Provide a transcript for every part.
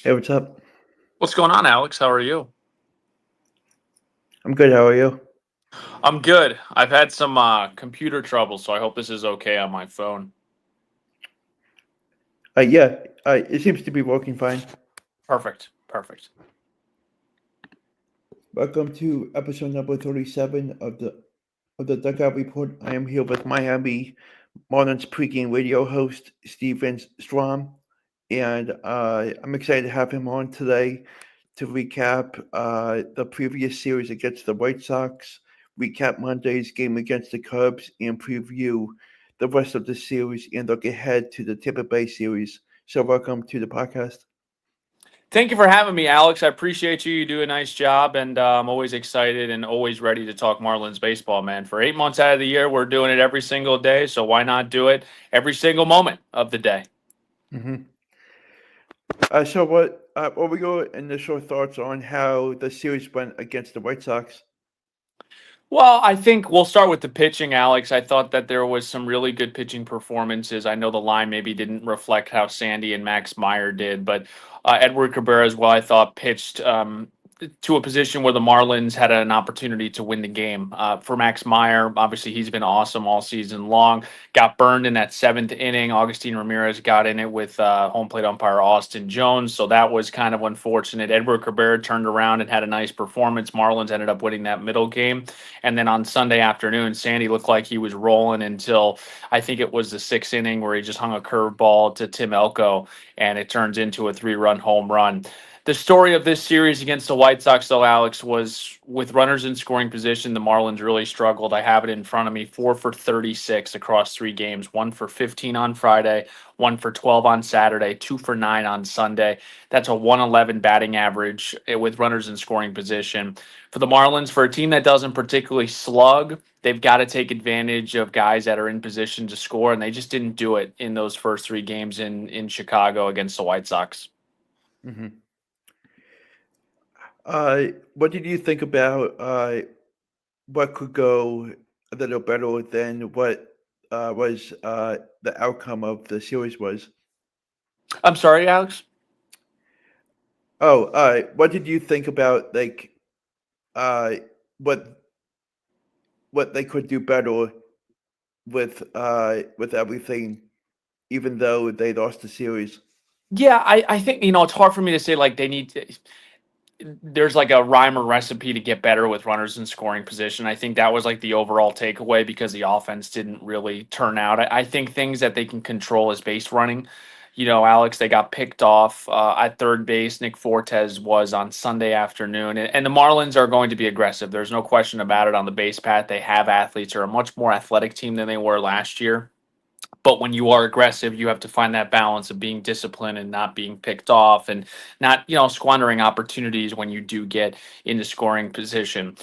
Hey, what's up? What's going on, Alex? How are you? I'm good. How are you? I'm good. I've had some computer trouble, so I hope this is okay on my phone. Yeah, it seems to be working fine. Perfect. Perfect. Welcome to episode number 37 of the Dugout Report. I am here with Miami Marlins pregame radio host Stephen Strom, and I'm excited to have him on today to recap the previous series against the White Sox, recap Monday's game against the Cubs, and preview the rest of the series and look ahead to the Tampa Bay series. So, welcome to the podcast. Thank you for having me, Alex. I appreciate you. You do a nice job, and I'm always excited and always ready to talk Marlins baseball, man. For 8 months out of the year, we're doing it every single day, so why not do it every single moment of the day? Hmm. What were your initial thoughts on how the series went against the White Sox? Well, I think we'll start with the pitching, Alex. I thought that there was some really good pitching performances. I know the line maybe didn't reflect how Sandy and Max Meyer did, but Edward Cabrera as well, I thought pitched to a position where the Marlins had an opportunity to win the game. For Max Meyer, obviously he's been awesome all season long. Got burned in that seventh inning. Augustine Ramirez got in it with home plate umpire Austin Jones, so that was kind of unfortunate. Edward Cabrera turned around and had a nice performance. Marlins ended up winning that middle game. And then on Sunday afternoon, Sandy looked like he was rolling until I think it was the sixth inning where he just hung a curveball to Tim Elko, and it turns into a 3-run home run. The story of this series against the White Sox, though, Alex, was with runners in scoring position, the Marlins really struggled. I have it in front of me 4 for 36 across 3 games, 1 for 15 on Friday, 1 for 12 on Saturday, 2 for 9 on Sunday. That's a 111 batting average with runners in scoring position. For the Marlins, for a team that doesn't particularly slug, they've got to take advantage of guys that are in position to score, and they just didn't do it in those first 3 games in Chicago against the White Sox. Hmm. What did you think about what could go a little better than what was the outcome of the series was? I'm sorry, Alex. Oh, what did you think about uh, what what they could do better with everything, even though they lost the series? Yeah, I think it's hard for me to say like they need to. There's like a rhyme or recipe to get better with runners in scoring position. I think that was like the overall takeaway because the offense didn't really turn out. I think things that they can control is base running. Alex, they got picked off at third base. Nick Fortes was on Sunday afternoon, and the Marlins are going to be aggressive. There's no question about it on the base path. They have athletes. They're a much more athletic team than they were last year. But when you are aggressive, you have to find that balance of being disciplined and not being picked off and not, squandering opportunities when you do get into scoring position.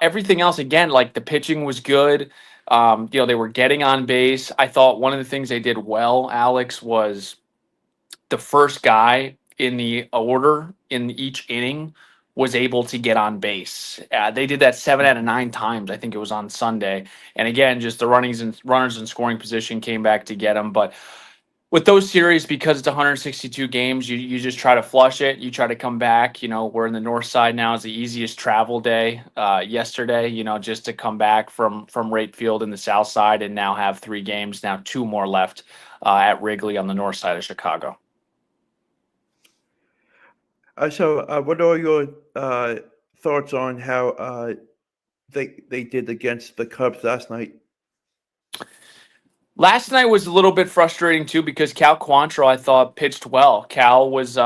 Everything else, again, like the pitching was good. They were getting on base. I thought one of the things they did well, Alex, was the first guy in the order in each inning was able to get on base. They did that 7 out of 9 times. I think it was on Sunday. And again, just the runners in scoring position came back to get them. But with those series, because it's 162 games, you just try to flush it. You try to come back. We're in the north side now. It's the easiest travel day. Yesterday, just to come back from Rate Field in the south side and now have 3 games. Now 2 more left at Wrigley on the north side of Chicago. What are your thoughts on how they did against the Cubs last night? Last night was a little bit frustrating too because Cal Quantrill I thought pitched well. Cal was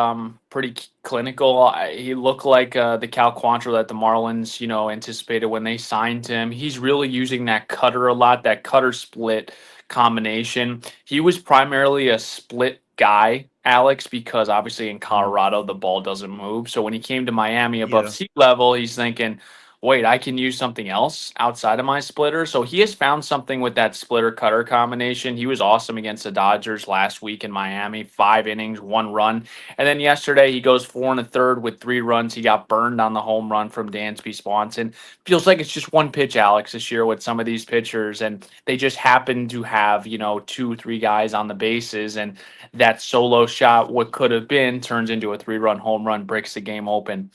pretty clinical. He looked like the Cal Quantrill that the Marlins anticipated when they signed him. He's really using that cutter a lot, that cutter split combination. He was primarily a split guy, Alex, because obviously in Mhm. Colorado the ball doesn't move. So when he came to Miami above Yeah. sea level, he's thinking, wait, I can use something else outside of my splitter. So he has found something with that splitter cutter combination. He was awesome against the Dodgers last week in Miami, 5 innings, 1 run. And then yesterday he goes 4 1/3 with 3 runs. He got burned on the home run from Dansby Swanson. Feels like it's just one pitch, Alex, this year with some of these pitchers. And they just happen to have, 2, 3 guys on the bases. And that solo shot, what could have been, turns into a 3 run home run, breaks the game open.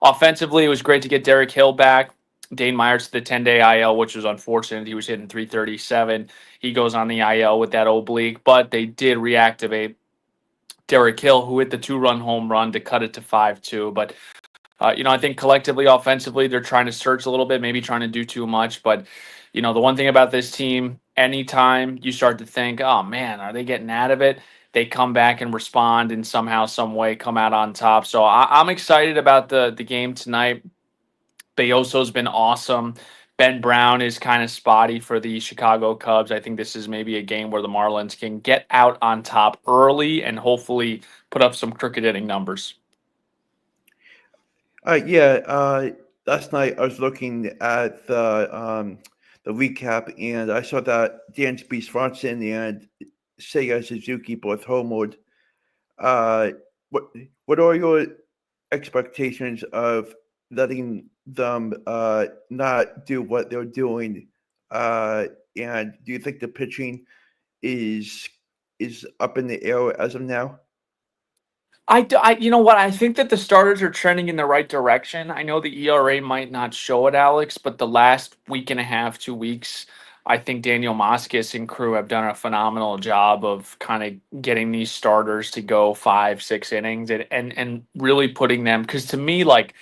Offensively, it was great to get Derek Hill back. Dane Myers to the 10-day IL, which was unfortunate. He was hitting 337. He goes on the IL with that oblique, but they did reactivate Derek Hill, who hit the 2 run home run to cut it to 5-2. But, I think collectively, offensively, they're trying to search a little bit, maybe trying to do too much. But, the one thing about this team, anytime you start to think, oh, man, are they getting out of it? They come back and respond and somehow, some way come out on top. So I'm excited about the game tonight. Bayoso's been awesome. Ben Brown is kind of spotty for the Chicago Cubs. I think this is maybe a game where the Marlins can get out on top early and hopefully put up some crooked inning numbers. Yeah. Last night I was looking at the recap, and I saw that Dansby Swanson and Seiya Suzuki both homered. Uh, what what are your expectations of letting them not do what they're doing? And do you think the pitching is up in the air as of now? You know what? I think that the starters are trending in the right direction. I know the ERA might not show it, Alex, but the last week and a half, 2 weeks, I think Daniel Moskis and crew have done a phenomenal job of kind of getting these starters to go 5, 6 innings and really putting them. Because to me, like,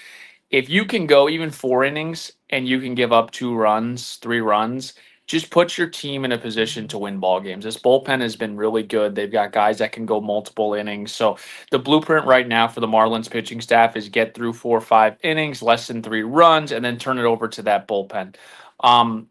if you can go even 4 innings and you can give up 2 runs, 3 runs, just put your team in a position to win ball games. This bullpen has been really good. They've got guys that can go multiple innings. So the blueprint right now for the Marlins pitching staff is get through 4 or 5 innings, less than 3 runs, and then turn it over to that bullpen. Um,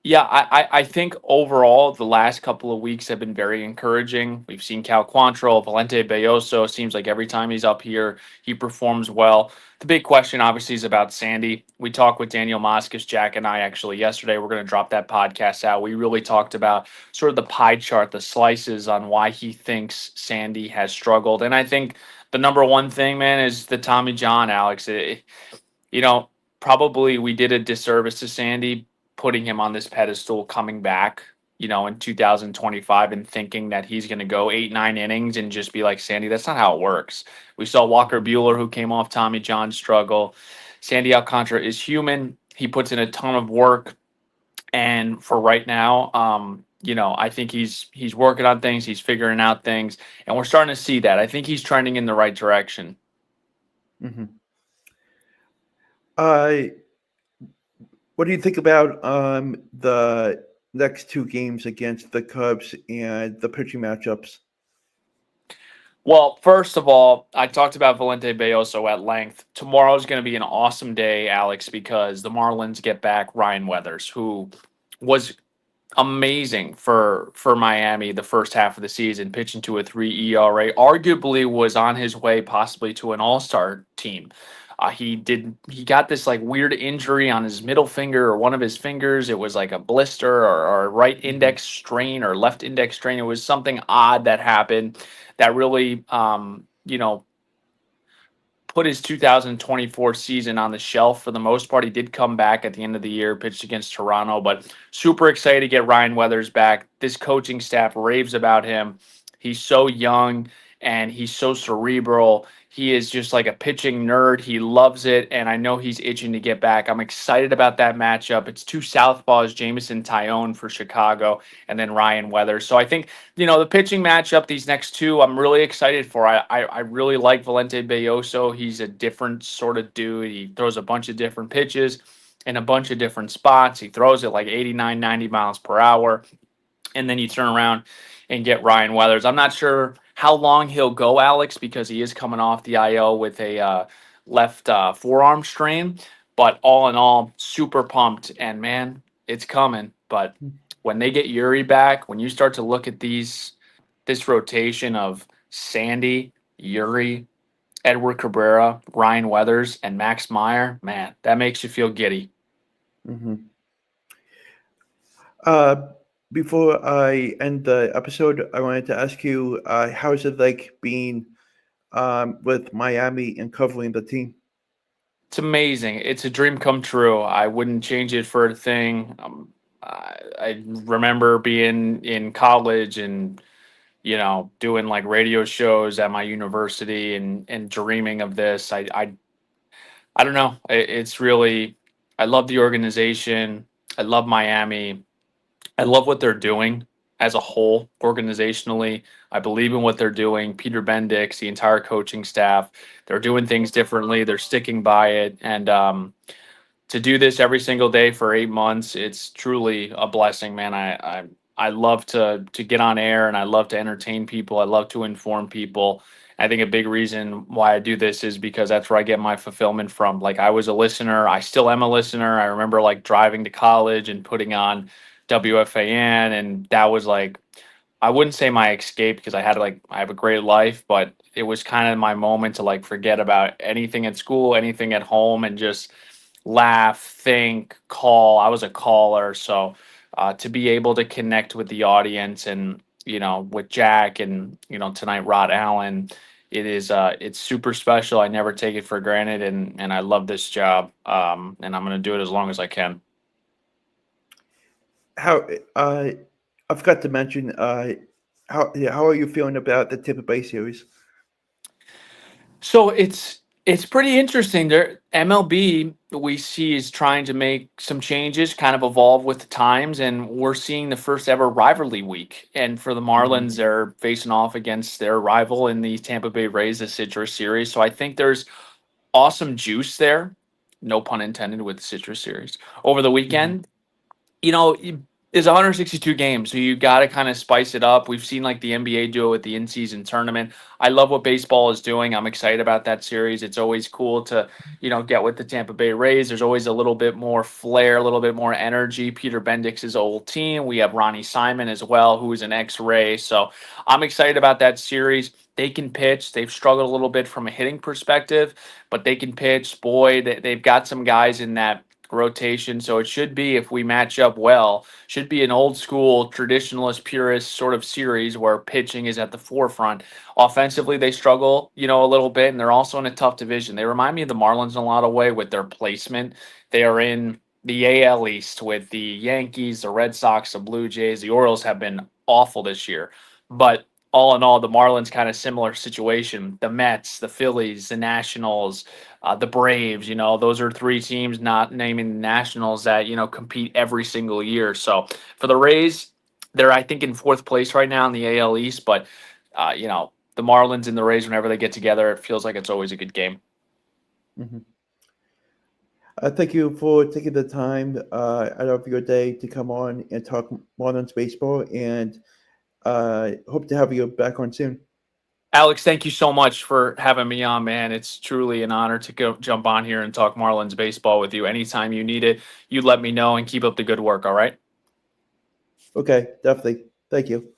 yeah, I think overall the last couple of weeks have been very encouraging. We've seen Cal Quantrill, Valente Bayoso. Seems like every time he's up here, he performs well. The big question, obviously, is about Sandy. We talked with Daniel Moskis, Jack, and I actually yesterday. We're going to drop that podcast out. We really talked about sort of the pie chart, the slices on why he thinks Sandy has struggled. And I think the number one thing, man, is the Tommy John, Alex. You know, Probably we did a disservice to Sandy putting him on this pedestal coming back, in 2025 and thinking that he's going to go 8, 9 innings and just be like Sandy. That's not how it works. We saw Walker Bueller, who came off Tommy John struggle. Sandy Alcantara is human. He puts in a ton of work. And for right now, I think he's working on things. He's figuring out things. And we're starting to see that. I think he's trending in the right direction. Mm-hmm. Uh, what do you think about the next 2 games against the Cubs and the pitching matchups? Well, first of all, I talked about Valente Bayoso at length. Tomorrow is going to be an awesome day, Alex, because the Marlins get back Ryan Weathers, who was amazing for Miami the first half of the season, pitching to a 3 ERA. Arguably was on his way possibly to an All-Star team. He got this like weird injury on his middle finger or one of his fingers. It was like a blister or a right index strain or left index strain. It was something odd that happened that really put his 2024 season on the shelf for the most part. He did come back at the end of the year, pitched against Toronto, but super excited to get Ryan Weathers back. This coaching staff raves about him. He's so young and he's so cerebral. He is just like a pitching nerd. He loves it, and I know he's itching to get back. I'm excited about that matchup. It's 2 southpaws, Jamison Tyone for Chicago, and then Ryan Weathers. So I think the pitching matchup, these next two, I'm really excited for. I really like Valente Bayoso. He's a different sort of dude. He throws a bunch of different pitches in a bunch of different spots. He throws it like 89, 90 miles per hour. And then you turn around and get Ryan Weathers. I'm not sure how long he'll go, Alex, because he is coming off the IL with a left forearm strain. But all in all, super pumped. And man, it's coming. But when they get Yuri back, when you start to look at this rotation of Sandy, Yuri, Edward Cabrera, Ryan Weathers, and Max Meyer, man, that makes you feel giddy. Hmm. Uh, before I end the episode, I wanted to ask you, how is it like being with Miami and covering the team? It's amazing. It's a dream come true. I wouldn't change it for a thing. I remember being in college and doing like radio shows at my university and dreaming of this. I don't know. It's really, I love the organization. I love Miami. I love what they're doing as a whole organizationally. I believe in what they're doing. Peter Bendix, the entire coaching staff, they're doing things differently. They're sticking by it. And to do this every single day for 8 months, it's truly a blessing, man. I love to get on air and I love to entertain people. I love to inform people. I think a big reason why I do this is because that's where I get my fulfillment from. Like I was a listener, I still am a listener. I remember like driving to college and putting on WFAN, and that was like, I wouldn't say my escape because I have a great life, but it was kind of my moment to like forget about anything at school, anything at home, and just laugh, think, call. I was a caller, so to be able to connect with the audience and with Jack and tonight Rod Allen, it's super special. I never take it for granted, and I love this job, and I'm gonna do it as long as I can. How I forgot to mention, how are you feeling about the Tampa Bay series? So it's pretty interesting. There MLB we see is trying to make some changes, kind of evolve with the times, and we're seeing the first ever rivalry week. And for the Hmm. Marlins, they're facing off against their rival in the Tampa Bay Rays, the Citrus Series. So I think there's awesome juice there. No pun intended with the Citrus Series over the Hmm. weekend. It's 162 games, so you got to kind of spice it up. We've seen like the NBA do it with the in-season tournament. I love what baseball is doing. I'm excited about that series. It's always cool to, get with the Tampa Bay Rays. There's always a little bit more flair, a little bit more energy. Peter Bendix's old team. We have Ronnie Simon as well, who is an ex-Ray. So I'm excited about that series. They can pitch. They've struggled a little bit from a hitting perspective, but they can pitch. Boy, they've got some guys in that rotation. So it should be, if we match up well, should be an old school traditionalist purist sort of series where pitching is at the forefront. Offensively, they struggle, a little bit, and they're also in a tough division. They remind me of the Marlins in a lot of way with their placement. They are in the AL East with the Yankees, the Red Sox, the Blue Jays. The Orioles have been awful this year, but all in all, the Marlins kind of similar situation. The Mets, the Phillies, the Nationals, the Braves. Those are three teams, not naming the Nationals, that compete every single year. So for the Rays, they're I think in fourth place right now in the AL East, but the Marlins and the Rays, whenever they get together, it feels like it's always a good game. Hmm. Thank you for taking the time out of your day to come on and talk Marlins baseball, and hope to have you back on soon. Alex, thank you so much for having me on, man. It's truly an honor to go jump on here and talk Marlins baseball with you. Anytime you need it, you let me know, and keep up the good work. All right. Okay, definitely. Thank you.